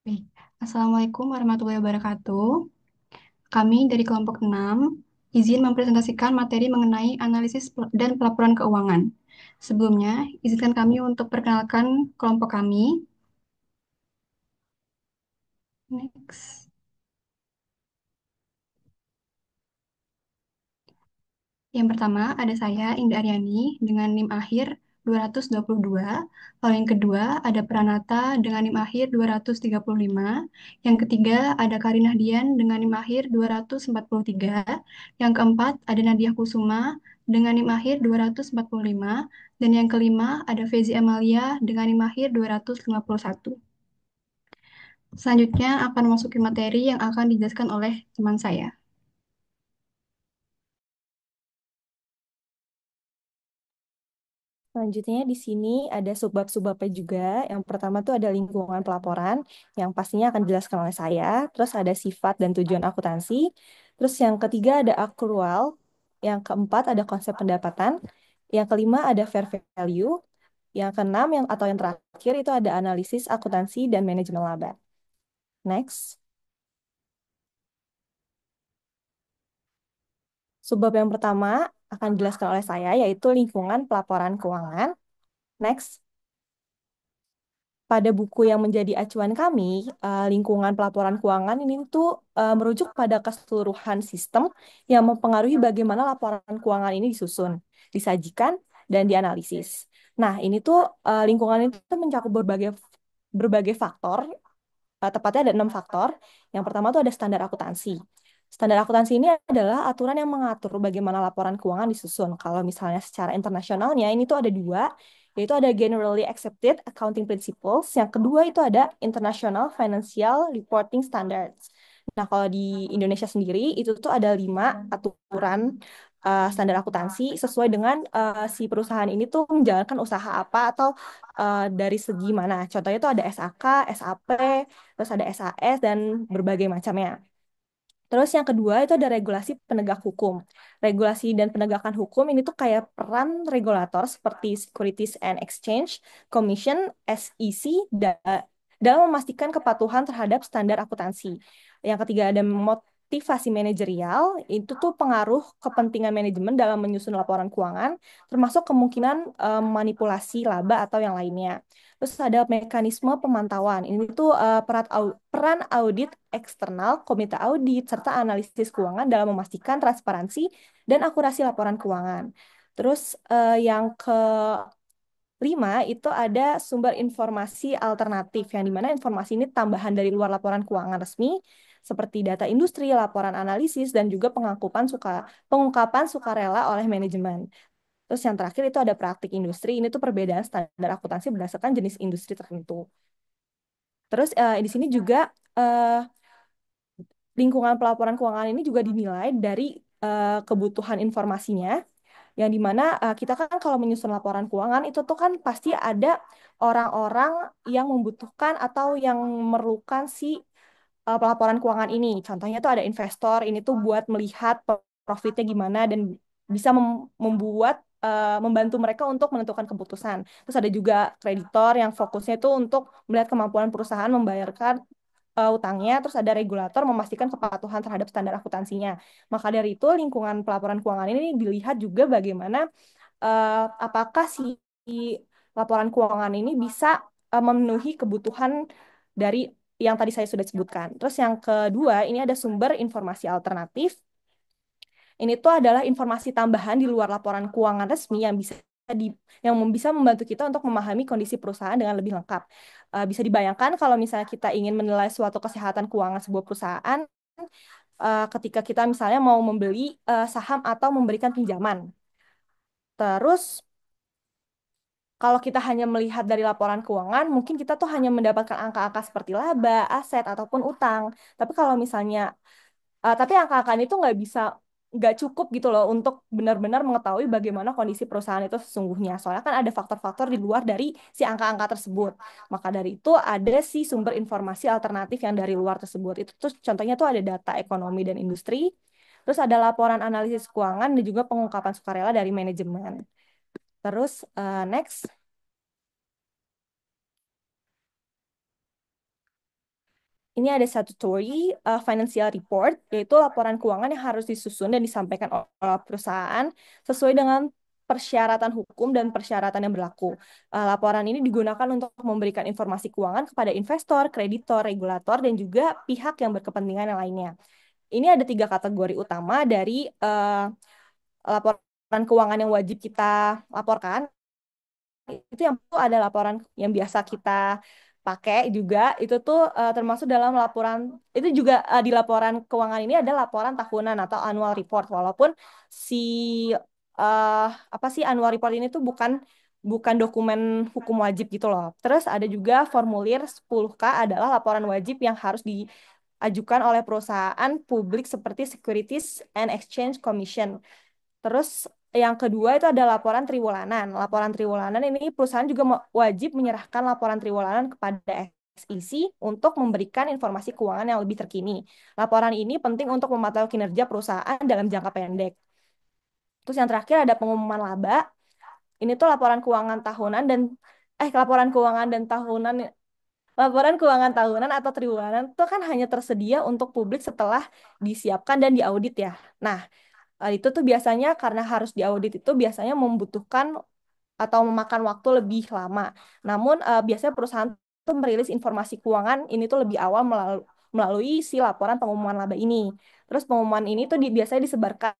Baik. Assalamualaikum warahmatullahi wabarakatuh. Kami dari kelompok 6 izin mempresentasikan materi mengenai analisis dan pelaporan keuangan. Sebelumnya, izinkan kami untuk perkenalkan kelompok kami. Next. Yang pertama ada saya, Indah Aryani, dengan NIM akhir 222. Lalu yang kedua ada Pranata dengan NIM akhir 235. Yang ketiga ada Karinah Dian dengan NIM akhir 243. Yang keempat ada Nadia Kusuma dengan NIM akhir 245. Dan yang kelima ada Fezi Amalia dengan NIM akhir 251. Selanjutnya akan memasuki materi yang akan dijelaskan oleh teman saya. Selanjutnya di sini ada subbab-subbabnya juga. Yang pertama tuh ada lingkungan pelaporan yang pastinya akan dijelaskan oleh saya. Terus ada sifat dan tujuan akuntansi. Terus yang ketiga ada akrual. Yang keempat ada konsep pendapatan. Yang kelima ada fair value. Yang keenam yang terakhir itu ada analisis akuntansi dan manajemen laba. Next. Subbab yang pertama akan dijelaskan oleh saya yaitu lingkungan pelaporan keuangan. Next. Pada buku yang menjadi acuan kami, lingkungan pelaporan keuangan ini tuh merujuk pada keseluruhan sistem yang mempengaruhi bagaimana laporan keuangan ini disusun, disajikan, dan dianalisis. Nah, ini tuh lingkungan itu tuh mencakup berbagai berbagai faktor, tepatnya ada 6 faktor. Yang pertama tuh ada standar akuntansi. Standar akuntansi ini adalah aturan yang mengatur bagaimana laporan keuangan disusun. Kalau misalnya secara internasionalnya ini tuh ada dua, yaitu ada Generally Accepted Accounting Principles. Yang kedua itu ada International Financial Reporting Standards. Nah, kalau di Indonesia sendiri itu tuh ada 5 aturan standar akuntansi sesuai dengan si perusahaan ini tuh menjalankan usaha apa atau dari segi mana. Contohnya itu ada SAK, SAP, terus ada SAS dan berbagai macamnya. Terus yang kedua itu ada regulasi penegak hukum. Regulasi dan penegakan hukum ini tuh kayak peran regulator seperti Securities and Exchange Commission (SEC) dalam memastikan kepatuhan terhadap standar akuntansi. Yang ketiga ada motivasi manajerial, itu tuh pengaruh kepentingan manajemen dalam menyusun laporan keuangan, termasuk kemungkinan manipulasi laba atau yang lainnya. Terus ada mekanisme pemantauan. Ini tuh peran audit eksternal, komite audit, serta analisis keuangan dalam memastikan transparansi dan akurasi laporan keuangan. Terus yang kelima itu ada sumber informasi alternatif, yang dimana informasi ini tambahan dari luar laporan keuangan resmi, seperti data industri, laporan analisis, dan juga pengungkapan sukarela oleh manajemen. Terus yang terakhir itu ada praktik industri. Ini tuh perbedaan standar akuntansi berdasarkan jenis industri tertentu. Terus di sini juga eh, lingkungan pelaporan keuangan ini juga dinilai dari kebutuhan informasinya, yang dimana kita kan kalau menyusun laporan keuangan itu tuh kan pasti ada orang-orang yang membutuhkan atau yang memerlukan si pelaporan keuangan ini. Contohnya tuh ada investor, ini tuh buat melihat profitnya gimana dan bisa membuat membantu mereka untuk menentukan keputusan. Terus ada juga kreditor yang fokusnya itu untuk melihat kemampuan perusahaan membayarkan utangnya. Terus ada regulator memastikan kepatuhan terhadap standar akuntansinya. Maka dari itu lingkungan pelaporan keuangan ini dilihat juga bagaimana apakah si laporan keuangan ini bisa memenuhi kebutuhan dari yang tadi saya sudah sebutkan. Terus yang kedua, ini ada sumber informasi alternatif. Ini tuh adalah informasi tambahan di luar laporan keuangan resmi di, yang bisa membantu kita untuk memahami kondisi perusahaan dengan lebih lengkap. Bisa dibayangkan kalau misalnya kita ingin menilai suatu kesehatan keuangan sebuah perusahaan, ketika kita misalnya mau membeli saham atau memberikan pinjaman. Terus kalau kita hanya melihat dari laporan keuangan, mungkin kita tuh hanya mendapatkan angka-angka seperti laba, aset, ataupun utang. Tapi kalau misalnya, tapi angka-angka itu nggak cukup gitu loh untuk benar-benar mengetahui bagaimana kondisi perusahaan itu sesungguhnya. Soalnya kan ada faktor-faktor di luar dari si angka-angka tersebut. Maka dari itu ada si sumber informasi alternatif yang dari luar tersebut. Itu tuh contohnya tuh ada data ekonomi dan industri, terus ada laporan analisis keuangan dan juga pengungkapan sukarela dari manajemen. Terus next. ini ada statutory financial report, yaitu laporan keuangan yang harus disusun dan disampaikan oleh perusahaan sesuai dengan persyaratan hukum dan persyaratan yang berlaku. Laporan ini digunakan untuk memberikan informasi keuangan kepada investor, kreditor, regulator, dan juga pihak yang berkepentingan yang lainnya. Ini ada tiga kategori utama dari laporan keuangan yang wajib kita laporkan. Itu yang perlu ada laporan yang biasa kita pakai juga itu tuh termasuk dalam laporan itu juga di laporan keuangan ini ada laporan tahunan atau annual report walaupun si eh, apa sih annual report ini tuh bukan bukan dokumen hukum wajib gitu loh. Terus ada juga formulir 10K adalah laporan wajib yang harus diajukan oleh perusahaan publik seperti Securities and Exchange Commission. Terus yang kedua itu ada laporan triwulanan. Laporan triwulanan ini perusahaan juga wajib menyerahkan laporan triwulanan kepada SEC untuk memberikan informasi keuangan yang lebih terkini. Laporan ini penting untuk memantau kinerja perusahaan dalam jangka pendek. Terus yang terakhir ada pengumuman laba. Ini tuh laporan keuangan tahunan dan laporan keuangan dan tahunan laporan keuangan tahunan atau triwulan itu kan hanya tersedia untuk publik setelah disiapkan dan diaudit ya. Nah, itu tuh biasanya karena harus diaudit itu biasanya membutuhkan atau memakan waktu lebih lama. Namun biasanya perusahaan tuh merilis informasi keuangan ini tuh lebih awal melalui si laporan pengumuman laba ini. Terus pengumuman ini tuh biasanya disebarkan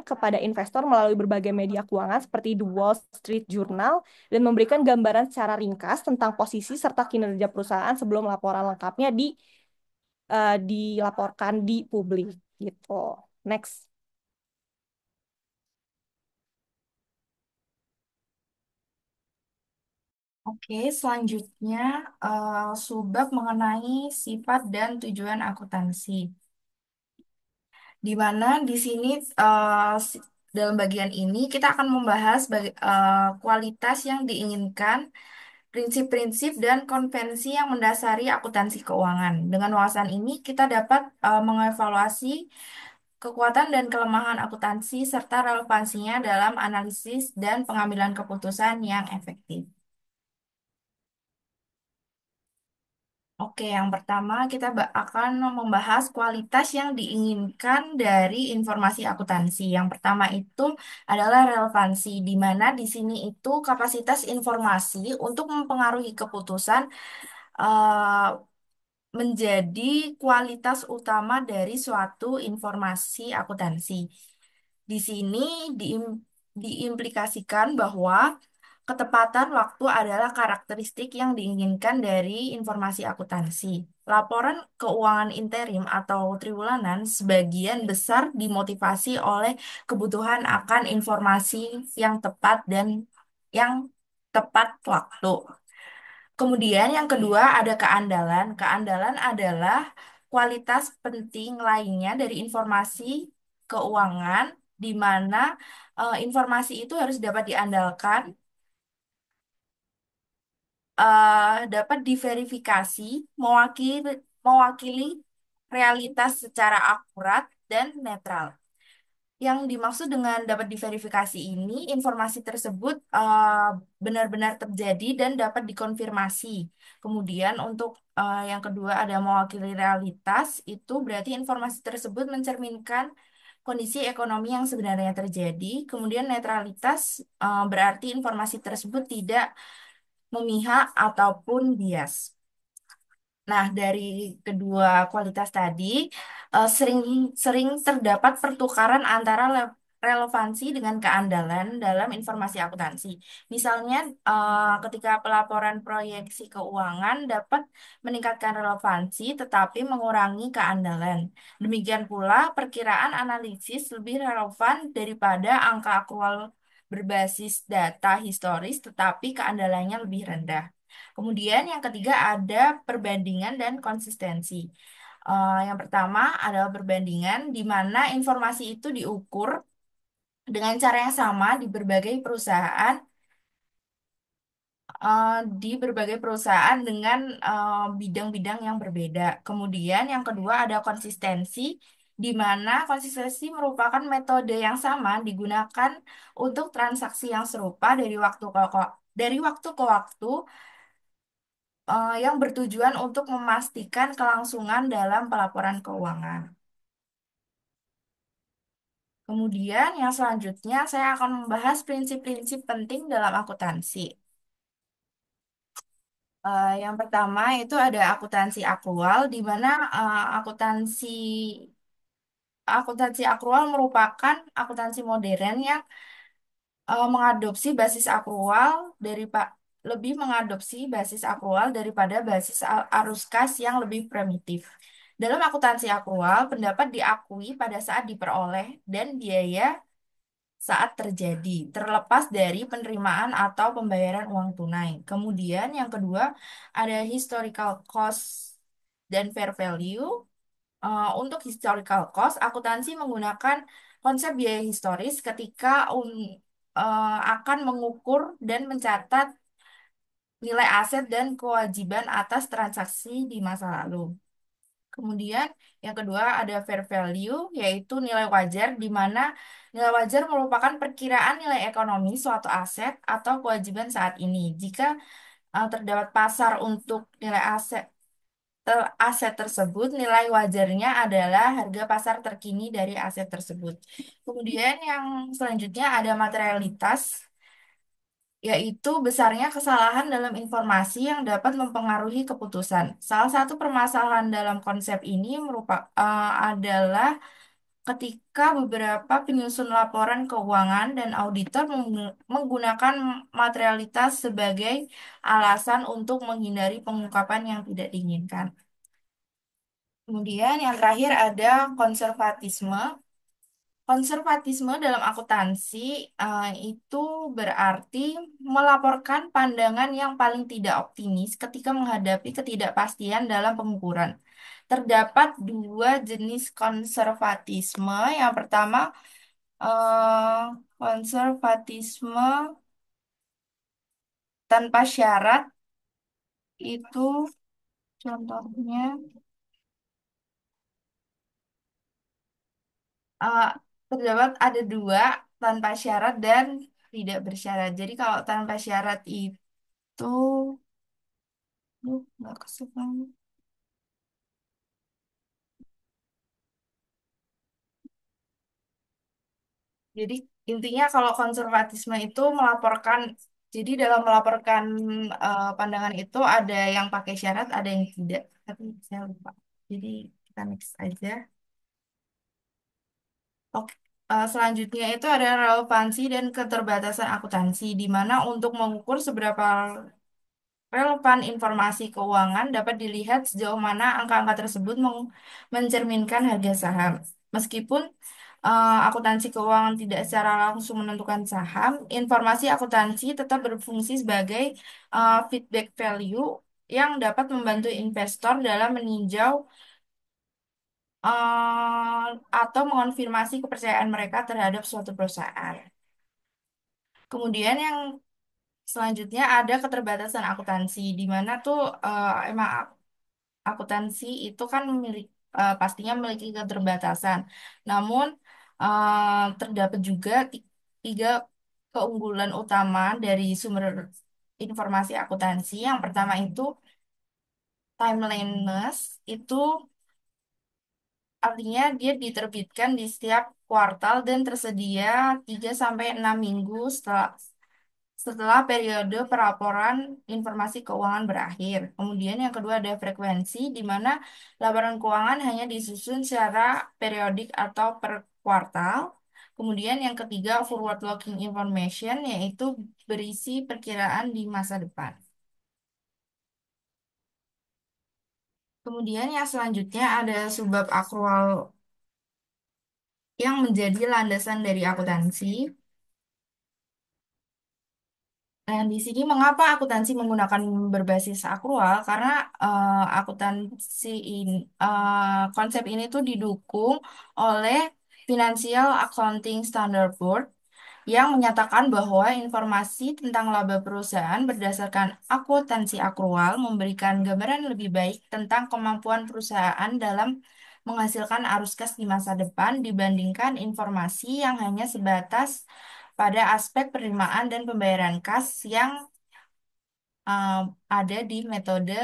kepada investor melalui berbagai media keuangan seperti The Wall Street Journal dan memberikan gambaran secara ringkas tentang posisi serta kinerja perusahaan sebelum laporan lengkapnya dilaporkan di publik gitu. Next. Oke, selanjutnya subbab mengenai sifat dan tujuan akuntansi. Di mana di sini dalam bagian ini kita akan membahas kualitas yang diinginkan, prinsip-prinsip dan konvensi yang mendasari akuntansi keuangan. Dengan wawasan ini kita dapat mengevaluasi kekuatan dan kelemahan akuntansi serta relevansinya dalam analisis dan pengambilan keputusan yang efektif. Oke, yang pertama kita akan membahas kualitas yang diinginkan dari informasi akuntansi. Yang pertama itu adalah relevansi, di mana di sini itu kapasitas informasi untuk mempengaruhi keputusan eh, menjadi kualitas utama dari suatu informasi akuntansi. Di sini diimplikasikan bahwa ketepatan waktu adalah karakteristik yang diinginkan dari informasi akuntansi. Laporan keuangan interim atau triwulanan sebagian besar dimotivasi oleh kebutuhan akan informasi yang tepat dan yang tepat waktu. Kemudian yang kedua ada keandalan. Keandalan adalah kualitas penting lainnya dari informasi keuangan di mana informasi itu harus dapat diandalkan, dapat diverifikasi, mewakili mewakili realitas secara akurat dan netral. Yang dimaksud dengan dapat diverifikasi ini, informasi tersebut benar-benar terjadi dan dapat dikonfirmasi. Kemudian untuk yang kedua ada mewakili realitas, itu berarti informasi tersebut mencerminkan kondisi ekonomi yang sebenarnya terjadi. Kemudian netralitas berarti informasi tersebut tidak memihak ataupun bias. Nah, dari kedua kualitas tadi, sering sering terdapat pertukaran antara relevansi dengan keandalan dalam informasi akuntansi. Misalnya, ketika pelaporan proyeksi keuangan dapat meningkatkan relevansi tetapi mengurangi keandalan. Demikian pula, perkiraan analisis lebih relevan daripada angka akrual berbasis data historis tetapi keandalannya lebih rendah. Kemudian yang ketiga ada perbandingan dan konsistensi. Yang pertama adalah perbandingan di mana informasi itu diukur dengan cara yang sama eh, di berbagai perusahaan dengan bidang-bidang yang berbeda. Kemudian yang kedua ada konsistensi, di mana konsistensi merupakan metode yang sama digunakan untuk transaksi yang serupa dari waktu ke waktu yang bertujuan untuk memastikan kelangsungan dalam pelaporan keuangan. Kemudian yang selanjutnya saya akan membahas prinsip-prinsip penting dalam akuntansi. Yang pertama itu ada akuntansi akrual, di mana akuntansi akrual merupakan akuntansi modern yang mengadopsi basis akrual dari lebih mengadopsi basis akrual daripada basis arus kas yang lebih primitif. Dalam akuntansi akrual, pendapat diakui pada saat diperoleh dan biaya saat terjadi, terlepas dari penerimaan atau pembayaran uang tunai. Kemudian yang kedua ada historical cost dan fair value. Untuk historical cost, akuntansi menggunakan konsep biaya historis ketika akan mengukur dan mencatat nilai aset dan kewajiban atas transaksi di masa lalu. Kemudian yang kedua ada fair value, yaitu nilai wajar, di mana nilai wajar merupakan perkiraan nilai ekonomi suatu aset atau kewajiban saat ini. Jika terdapat pasar untuk nilai aset tersebut, nilai wajarnya adalah harga pasar terkini dari aset tersebut. Kemudian yang selanjutnya ada materialitas, yaitu besarnya kesalahan dalam informasi yang dapat mempengaruhi keputusan. Salah satu permasalahan dalam konsep ini adalah ketika beberapa penyusun laporan keuangan dan auditor menggunakan materialitas sebagai alasan untuk menghindari pengungkapan yang tidak diinginkan. Kemudian yang terakhir ada konservatisme. Konservatisme dalam akuntansi itu berarti melaporkan pandangan yang paling tidak optimis ketika menghadapi ketidakpastian dalam pengukuran. Terdapat dua jenis konservatisme. Yang pertama, konservatisme tanpa syarat itu contohnya eh, terdapat ada dua, tanpa syarat dan tidak bersyarat. Jadi kalau tanpa syarat itu, nggak kesukaan. Jadi intinya kalau konservatisme itu melaporkan, jadi dalam melaporkan pandangan itu ada yang pakai syarat, ada yang tidak. Tapi saya lupa. Jadi kita next aja. Oke. Selanjutnya itu ada relevansi dan keterbatasan akuntansi, di mana untuk mengukur seberapa relevan informasi keuangan dapat dilihat sejauh mana angka-angka tersebut mencerminkan harga saham. Meskipun akuntansi keuangan tidak secara langsung menentukan saham, informasi akuntansi tetap berfungsi sebagai feedback value yang dapat membantu investor dalam meninjau atau mengonfirmasi kepercayaan mereka terhadap suatu perusahaan. Kemudian yang selanjutnya ada keterbatasan akuntansi, di mana tuh emang akuntansi itu kan pastinya memiliki keterbatasan. Namun terdapat juga tiga keunggulan utama dari sumber informasi akuntansi. Yang pertama itu timeliness, itu artinya dia diterbitkan di setiap kuartal dan tersedia 3 sampai 6 minggu setelah periode pelaporan informasi keuangan berakhir. Kemudian yang kedua ada frekuensi, di mana laporan keuangan hanya disusun secara periodik atau per kuartal. Kemudian yang ketiga forward-looking information, yaitu berisi perkiraan di masa depan. Kemudian yang selanjutnya ada subbab akrual yang menjadi landasan dari akuntansi. Nah, di sini mengapa akuntansi menggunakan berbasis akrual? Karena akuntansi ini, konsep ini tuh didukung oleh Financial Accounting Standard Board yang menyatakan bahwa informasi tentang laba perusahaan berdasarkan akuntansi akrual memberikan gambaran lebih baik tentang kemampuan perusahaan dalam menghasilkan arus kas di masa depan dibandingkan informasi yang hanya sebatas pada aspek penerimaan dan pembayaran kas yang uh, ada di metode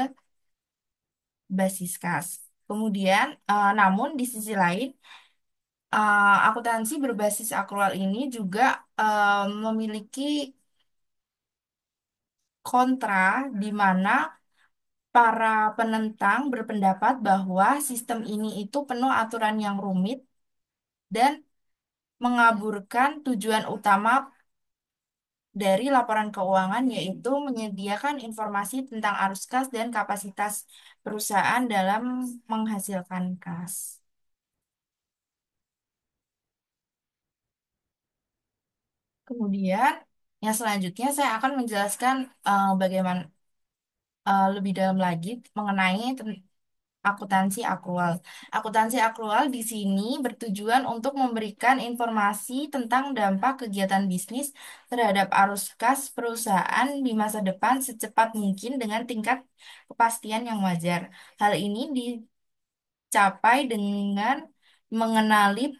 basis kas. Kemudian, namun di sisi lain, akuntansi berbasis akrual ini juga memiliki kontra di mana para penentang berpendapat bahwa sistem ini itu penuh aturan yang rumit dan mengaburkan tujuan utama dari laporan keuangan, yaitu menyediakan informasi tentang arus kas dan kapasitas perusahaan dalam menghasilkan kas. Kemudian, yang selanjutnya saya akan menjelaskan bagaimana lebih dalam lagi mengenai akuntansi akrual. Akuntansi akrual di sini bertujuan untuk memberikan informasi tentang dampak kegiatan bisnis terhadap arus kas perusahaan di masa depan secepat mungkin dengan tingkat kepastian yang wajar. Hal ini dicapai dengan mengenali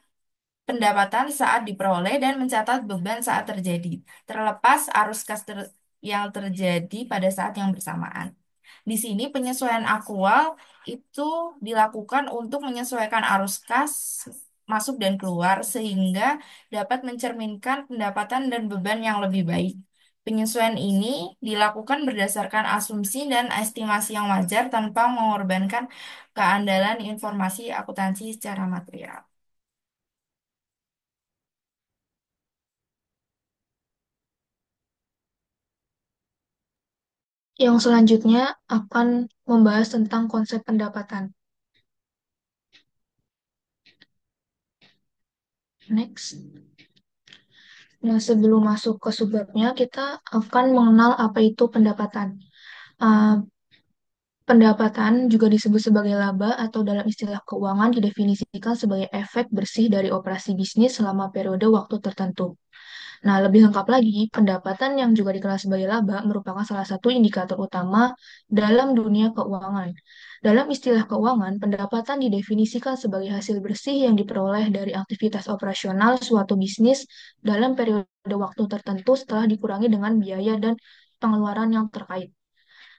pendapatan saat diperoleh dan mencatat beban saat terjadi, terlepas arus kas yang terjadi pada saat yang bersamaan. Di sini penyesuaian akrual itu dilakukan untuk menyesuaikan arus kas masuk dan keluar sehingga dapat mencerminkan pendapatan dan beban yang lebih baik. Penyesuaian ini dilakukan berdasarkan asumsi dan estimasi yang wajar tanpa mengorbankan keandalan informasi akuntansi secara material. Yang selanjutnya akan membahas tentang konsep pendapatan. Next. Nah, sebelum masuk ke subbabnya, kita akan mengenal apa itu pendapatan. Uh, Pendapatan juga disebut sebagai laba atau dalam istilah keuangan didefinisikan sebagai efek bersih dari operasi bisnis selama periode waktu tertentu. Nah, lebih lengkap lagi, pendapatan yang juga dikenal sebagai laba merupakan salah satu indikator utama dalam dunia keuangan. Dalam istilah keuangan, pendapatan didefinisikan sebagai hasil bersih yang diperoleh dari aktivitas operasional suatu bisnis dalam periode waktu tertentu setelah dikurangi dengan biaya dan pengeluaran yang terkait.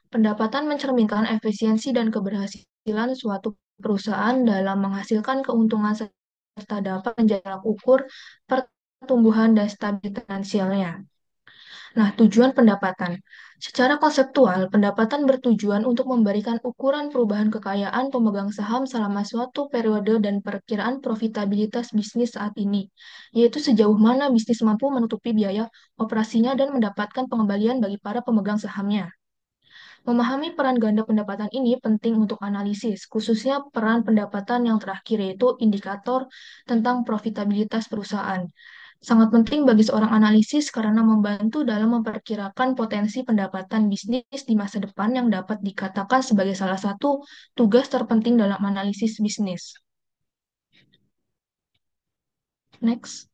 Pendapatan mencerminkan efisiensi dan keberhasilan suatu perusahaan dalam menghasilkan keuntungan serta dapat menjalin ukur pertumbuhan dan stabilitas finansialnya. Nah, tujuan pendapatan. Secara konseptual, pendapatan bertujuan untuk memberikan ukuran perubahan kekayaan pemegang saham selama suatu periode dan perkiraan profitabilitas bisnis saat ini, yaitu sejauh mana bisnis mampu menutupi biaya operasinya dan mendapatkan pengembalian bagi para pemegang sahamnya. Memahami peran ganda pendapatan ini penting untuk analisis, khususnya peran pendapatan yang terakhir yaitu indikator tentang profitabilitas perusahaan. Sangat penting bagi seorang analisis karena membantu dalam memperkirakan potensi pendapatan bisnis di masa depan yang dapat dikatakan sebagai salah satu tugas terpenting dalam analisis bisnis. Next.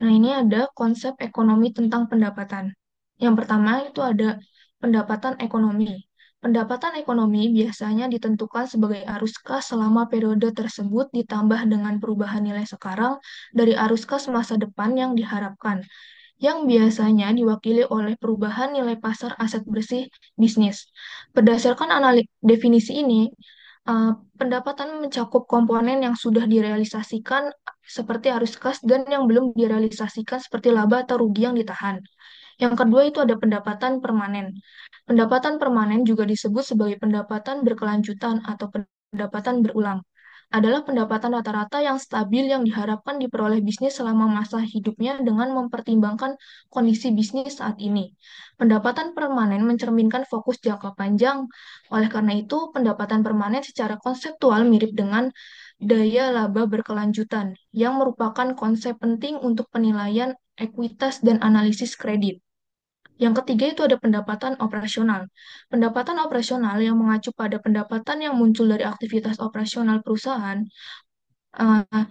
Nah, ini ada konsep ekonomi tentang pendapatan. Yang pertama itu ada pendapatan ekonomi. Pendapatan ekonomi biasanya ditentukan sebagai arus kas selama periode tersebut ditambah dengan perubahan nilai sekarang dari arus kas masa depan yang diharapkan, yang biasanya diwakili oleh perubahan nilai pasar aset bersih bisnis. Berdasarkan definisi ini, pendapatan mencakup komponen yang sudah direalisasikan seperti arus kas dan yang belum direalisasikan seperti laba atau rugi yang ditahan. Yang kedua itu ada pendapatan permanen. Pendapatan permanen juga disebut sebagai pendapatan berkelanjutan atau pendapatan berulang. Adalah pendapatan rata-rata yang stabil yang diharapkan diperoleh bisnis selama masa hidupnya dengan mempertimbangkan kondisi bisnis saat ini. Pendapatan permanen mencerminkan fokus jangka panjang. Oleh karena itu, pendapatan permanen secara konseptual mirip dengan daya laba berkelanjutan, yang merupakan konsep penting untuk penilaian ekuitas dan analisis kredit. Yang ketiga itu ada pendapatan operasional. Pendapatan operasional yang mengacu pada pendapatan yang muncul dari aktivitas operasional perusahaan, eh,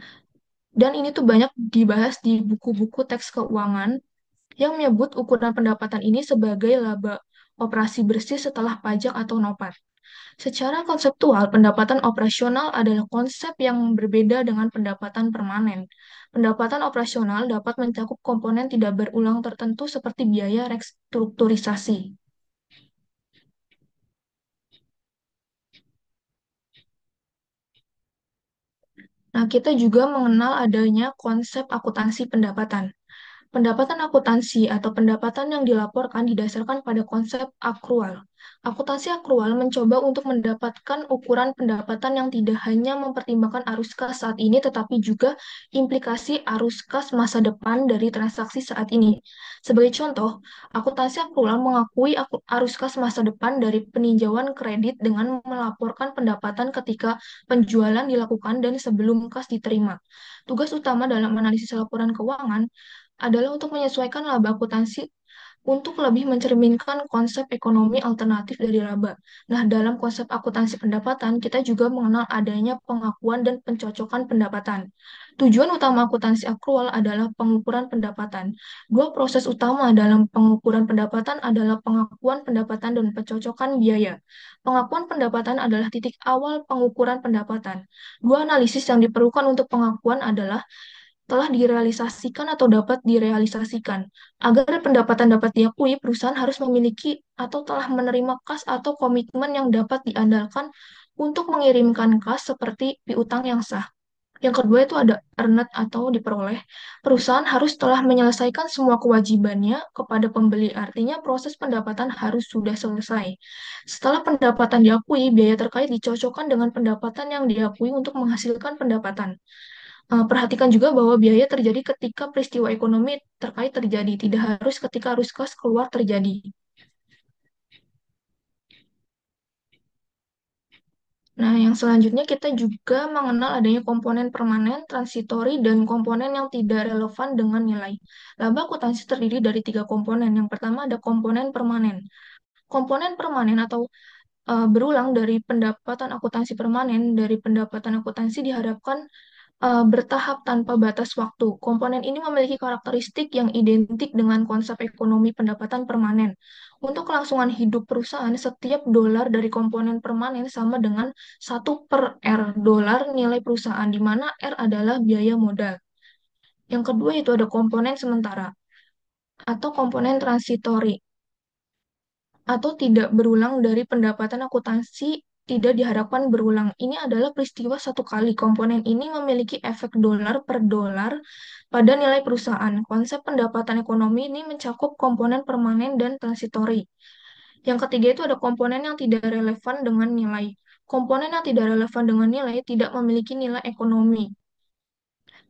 dan ini tuh banyak dibahas di buku-buku teks keuangan yang menyebut ukuran pendapatan ini sebagai laba operasi bersih setelah pajak atau nopat. Secara konseptual, pendapatan operasional adalah konsep yang berbeda dengan pendapatan permanen. Pendapatan operasional dapat mencakup komponen tidak berulang tertentu seperti biaya restrukturisasi. Nah, kita juga mengenal adanya konsep akuntansi pendapatan. Pendapatan akuntansi atau pendapatan yang dilaporkan didasarkan pada konsep akrual. Akuntansi akrual mencoba untuk mendapatkan ukuran pendapatan yang tidak hanya mempertimbangkan arus kas saat ini, tetapi juga implikasi arus kas masa depan dari transaksi saat ini. Sebagai contoh, akuntansi akrual mengakui arus kas masa depan dari peninjauan kredit dengan melaporkan pendapatan ketika penjualan dilakukan dan sebelum kas diterima. Tugas utama dalam analisis laporan keuangan adalah untuk menyesuaikan laba akuntansi untuk lebih mencerminkan konsep ekonomi alternatif dari laba. Nah, dalam konsep akuntansi pendapatan, kita juga mengenal adanya pengakuan dan pencocokan pendapatan. Tujuan utama akuntansi akrual adalah pengukuran pendapatan. Dua proses utama dalam pengukuran pendapatan adalah pengakuan pendapatan dan pencocokan biaya. Pengakuan pendapatan adalah titik awal pengukuran pendapatan. Dua analisis yang diperlukan untuk pengakuan adalah telah direalisasikan atau dapat direalisasikan. Agar pendapatan dapat diakui, perusahaan harus memiliki atau telah menerima kas atau komitmen yang dapat diandalkan untuk mengirimkan kas seperti piutang yang sah. Yang kedua itu ada earned atau diperoleh. Perusahaan harus telah menyelesaikan semua kewajibannya kepada pembeli. Artinya proses pendapatan harus sudah selesai. Setelah pendapatan diakui, biaya terkait dicocokkan dengan pendapatan yang diakui untuk menghasilkan pendapatan. Perhatikan juga bahwa biaya terjadi ketika peristiwa ekonomi terkait terjadi, tidak harus ketika arus kas keluar terjadi. Nah, yang selanjutnya kita juga mengenal adanya komponen permanen, transitori, dan komponen yang tidak relevan dengan nilai. Laba akuntansi terdiri dari tiga komponen. Yang pertama ada komponen permanen. Komponen permanen atau berulang dari pendapatan akuntansi permanen dari pendapatan akuntansi diharapkan bertahap tanpa batas waktu. Komponen ini memiliki karakteristik yang identik dengan konsep ekonomi pendapatan permanen. Untuk kelangsungan hidup perusahaan, setiap dolar dari komponen permanen sama dengan 1/R dolar nilai perusahaan, di mana R adalah biaya modal. Yang kedua itu ada komponen sementara atau komponen transitori atau tidak berulang dari pendapatan akuntansi tidak diharapkan berulang. Ini adalah peristiwa satu kali. Komponen ini memiliki efek dolar per dolar pada nilai perusahaan. Konsep pendapatan ekonomi ini mencakup komponen permanen dan transitori. Yang ketiga itu ada komponen yang tidak relevan dengan nilai. Komponen yang tidak relevan dengan nilai tidak memiliki nilai ekonomi.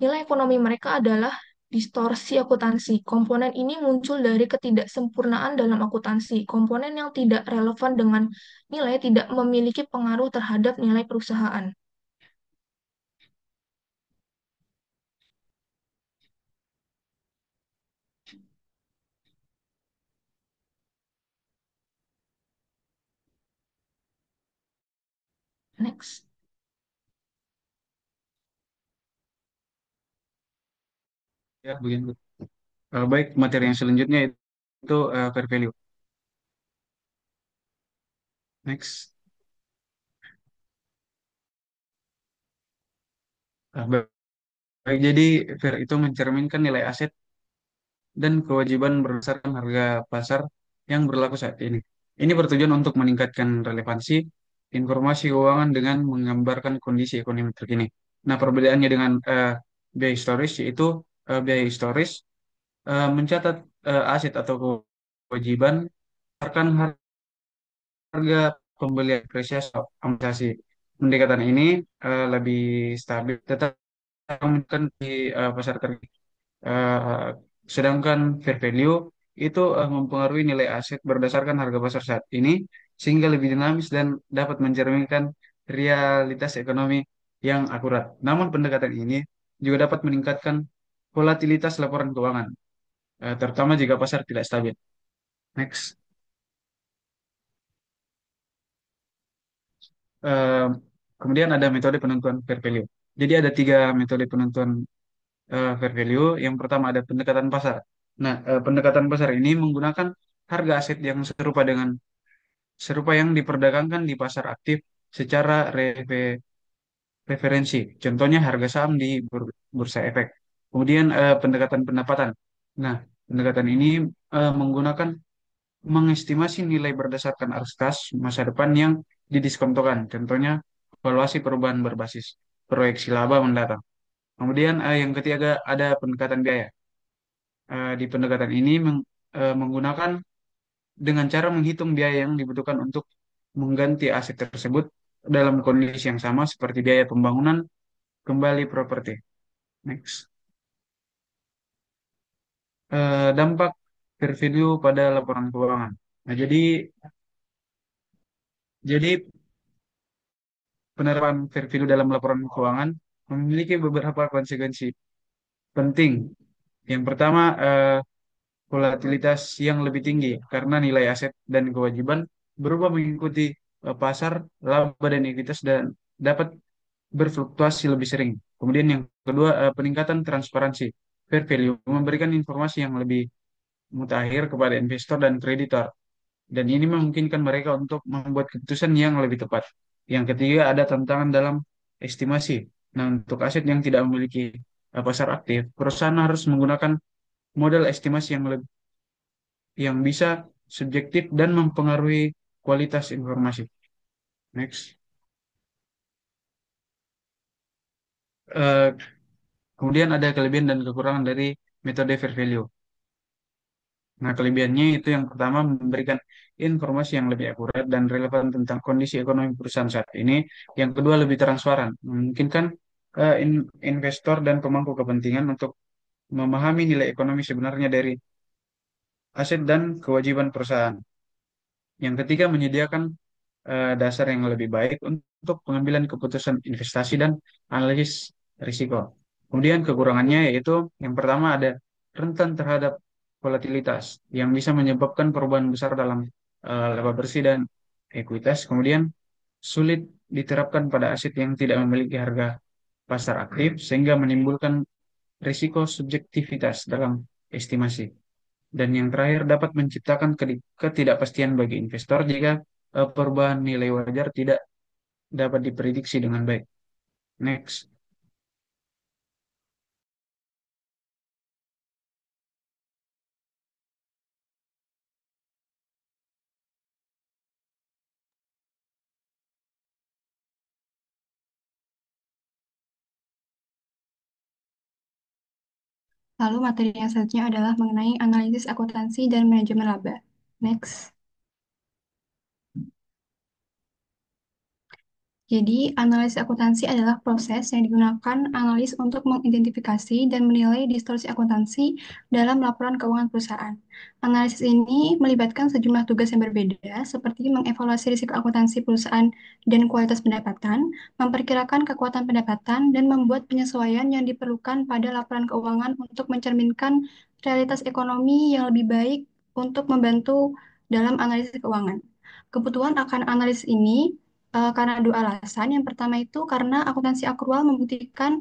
Nilai ekonomi mereka adalah distorsi akuntansi. Komponen ini muncul dari ketidaksempurnaan dalam akuntansi. Komponen yang tidak relevan dengan nilai tidak memiliki pengaruh terhadap nilai perusahaan. Next. Ya, begini. Baik, materi yang selanjutnya itu fair value. Next. Baik, baik, jadi fair itu mencerminkan nilai aset dan kewajiban berdasarkan harga pasar yang berlaku saat ini. Ini bertujuan untuk meningkatkan relevansi informasi keuangan dengan menggambarkan kondisi ekonomi terkini. Nah, perbedaannya dengan biaya historis yaitu biaya historis mencatat aset atau kewajiban berdasarkan harga pembelian apresiasi atau amortisasi. Pendekatan ini lebih stabil, tetap menunjukkan di pasar kerja. Eh, Sedangkan fair value itu mempengaruhi nilai aset berdasarkan harga pasar saat ini, sehingga lebih dinamis dan dapat mencerminkan realitas ekonomi yang akurat. Namun pendekatan ini juga dapat meningkatkan volatilitas laporan keuangan, terutama jika pasar tidak stabil. Next. Eh, Kemudian ada metode penentuan fair value. Jadi ada tiga metode penentuan fair value. Yang pertama ada pendekatan pasar. Nah, pendekatan pasar ini menggunakan harga aset yang serupa dengan serupa yang diperdagangkan di pasar aktif secara referensi. Contohnya harga saham di bursa efek. Kemudian pendekatan pendapatan. Nah, pendekatan ini menggunakan mengestimasi nilai berdasarkan arus kas masa depan yang didiskontokan. Contohnya valuasi perubahan berbasis proyeksi laba mendatang. Kemudian yang ketiga ada pendekatan biaya. Di pendekatan ini menggunakan dengan cara menghitung biaya yang dibutuhkan untuk mengganti aset tersebut dalam kondisi yang sama seperti biaya pembangunan kembali properti. Next. Dampak fair value pada laporan keuangan. Nah, jadi penerapan fair value dalam laporan keuangan memiliki beberapa konsekuensi penting. Yang pertama, volatilitas yang lebih tinggi karena nilai aset dan kewajiban berubah mengikuti pasar, laba dan ekuitas dan dapat berfluktuasi lebih sering. Kemudian yang kedua, peningkatan transparansi. Fair value memberikan informasi yang lebih mutakhir kepada investor dan kreditor, dan ini memungkinkan mereka untuk membuat keputusan yang lebih tepat. Yang ketiga, ada tantangan dalam estimasi. Nah, untuk aset yang tidak memiliki pasar aktif, perusahaan harus menggunakan model estimasi yang bisa subjektif dan mempengaruhi kualitas informasi. Next. Eh, Kemudian ada kelebihan dan kekurangan dari metode fair value. Nah, kelebihannya itu yang pertama memberikan informasi yang lebih akurat dan relevan tentang kondisi ekonomi perusahaan saat ini. Yang kedua, lebih transparan, memungkinkan investor dan pemangku kepentingan untuk memahami nilai ekonomi sebenarnya dari aset dan kewajiban perusahaan. Yang ketiga, menyediakan dasar yang lebih baik untuk pengambilan keputusan investasi dan analisis risiko. Kemudian kekurangannya yaitu yang pertama ada rentan terhadap volatilitas yang bisa menyebabkan perubahan besar dalam laba bersih dan ekuitas. Kemudian sulit diterapkan pada aset yang tidak memiliki harga pasar aktif sehingga menimbulkan risiko subjektivitas dalam estimasi. Dan yang terakhir dapat menciptakan ketidakpastian bagi investor jika perubahan nilai wajar tidak dapat diprediksi dengan baik. Next. Lalu materi yang selanjutnya adalah mengenai analisis akuntansi dan manajemen laba. Next. Jadi, analisis akuntansi adalah proses yang digunakan analis untuk mengidentifikasi dan menilai distorsi akuntansi dalam laporan keuangan perusahaan. Analisis ini melibatkan sejumlah tugas yang berbeda, seperti mengevaluasi risiko akuntansi perusahaan dan kualitas pendapatan, memperkirakan kekuatan pendapatan, dan membuat penyesuaian yang diperlukan pada laporan keuangan untuk mencerminkan realitas ekonomi yang lebih baik untuk membantu dalam analisis keuangan. Kebutuhan akan analisis ini karena dua alasan. Yang pertama itu karena akuntansi akrual membuktikan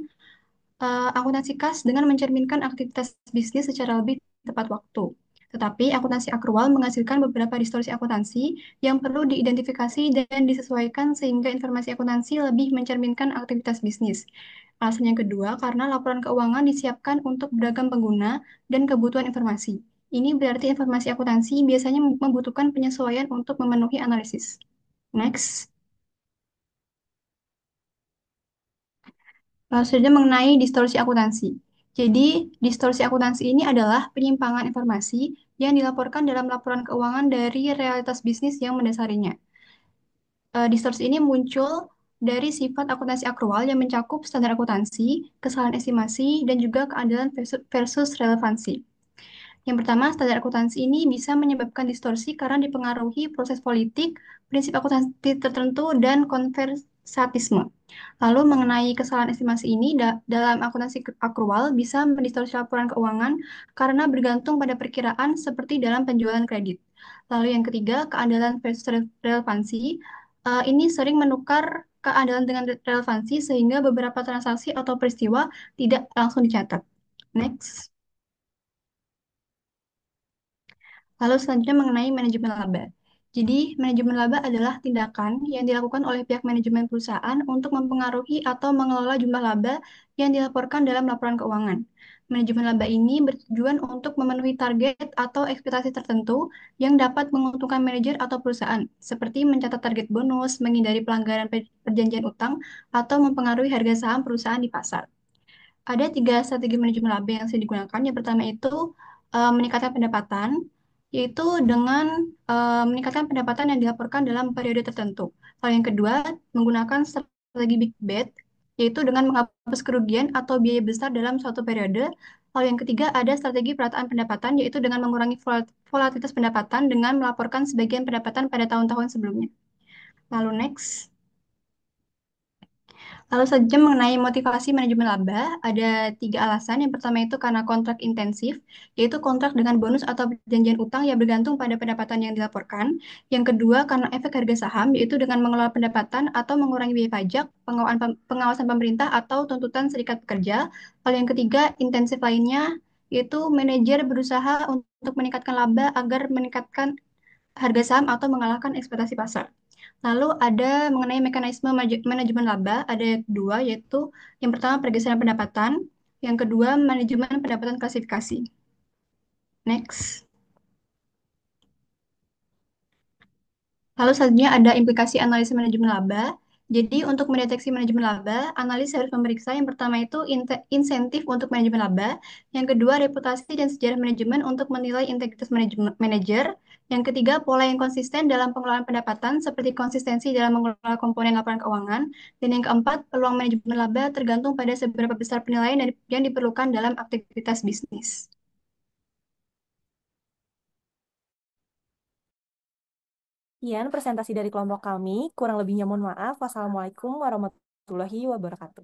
akuntansi kas dengan mencerminkan aktivitas bisnis secara lebih tepat waktu. Tetapi akuntansi akrual menghasilkan beberapa distorsi akuntansi yang perlu diidentifikasi dan disesuaikan sehingga informasi akuntansi lebih mencerminkan aktivitas bisnis. Alasan yang kedua, karena laporan keuangan disiapkan untuk beragam pengguna dan kebutuhan informasi. Ini berarti informasi akuntansi biasanya membutuhkan penyesuaian untuk memenuhi analisis. Next. Selanjutnya mengenai distorsi akuntansi. Jadi, distorsi akuntansi ini adalah penyimpangan informasi yang dilaporkan dalam laporan keuangan dari realitas bisnis yang mendasarinya. Distorsi ini muncul dari sifat akuntansi akrual yang mencakup standar akuntansi, kesalahan estimasi, dan juga keadilan versus relevansi. Yang pertama, standar akuntansi ini bisa menyebabkan distorsi karena dipengaruhi proses politik, prinsip akuntansi tertentu, dan konversatisme. Lalu mengenai kesalahan estimasi ini, dalam akuntansi akrual bisa mendistorsi laporan keuangan karena bergantung pada perkiraan seperti dalam penjualan kredit. Lalu yang ketiga, keadilan versus relevansi. Ini sering menukar keadilan dengan relevansi sehingga beberapa transaksi atau peristiwa tidak langsung dicatat. Next. Lalu selanjutnya mengenai manajemen laba. Jadi, manajemen laba adalah tindakan yang dilakukan oleh pihak manajemen perusahaan untuk mempengaruhi atau mengelola jumlah laba yang dilaporkan dalam laporan keuangan. Manajemen laba ini bertujuan untuk memenuhi target atau ekspektasi tertentu yang dapat menguntungkan manajer atau perusahaan, seperti mencatat target bonus, menghindari pelanggaran perjanjian utang, atau mempengaruhi harga saham perusahaan di pasar. Ada tiga strategi manajemen laba yang saya digunakan. Yang pertama itu meningkatkan pendapatan, yaitu dengan meningkatkan pendapatan yang dilaporkan dalam periode tertentu. Lalu yang kedua, menggunakan strategi big bet, yaitu dengan menghapus kerugian atau biaya besar dalam suatu periode. Lalu yang ketiga, ada strategi perataan pendapatan, yaitu dengan mengurangi volatilitas pendapatan dengan melaporkan sebagian pendapatan pada tahun-tahun sebelumnya. Lalu next. Lalu saja mengenai motivasi manajemen laba, ada tiga alasan. Yang pertama itu karena kontrak intensif, yaitu kontrak dengan bonus atau perjanjian utang yang bergantung pada pendapatan yang dilaporkan. Yang kedua karena efek harga saham, yaitu dengan mengelola pendapatan atau mengurangi biaya pajak, pengawasan pemerintah atau tuntutan serikat pekerja. Lalu yang ketiga, intensif lainnya, yaitu manajer berusaha untuk meningkatkan laba agar meningkatkan harga saham atau mengalahkan ekspektasi pasar. Lalu ada mengenai mekanisme manajemen laba, ada dua, yaitu yang pertama pergeseran pendapatan, yang kedua manajemen pendapatan klasifikasi. Next. Lalu selanjutnya ada implikasi analisis manajemen laba. Jadi untuk mendeteksi manajemen laba, analis harus memeriksa yang pertama itu insentif untuk manajemen laba, yang kedua reputasi dan sejarah manajemen untuk menilai integritas manajer, yang ketiga pola yang konsisten dalam pengelolaan pendapatan seperti konsistensi dalam mengelola komponen laporan keuangan, dan yang keempat peluang manajemen laba tergantung pada seberapa besar penilaian yang diperlukan dalam aktivitas bisnis. Sekian presentasi dari kelompok kami. Kurang lebihnya mohon maaf. Wassalamualaikum warahmatullahi wabarakatuh.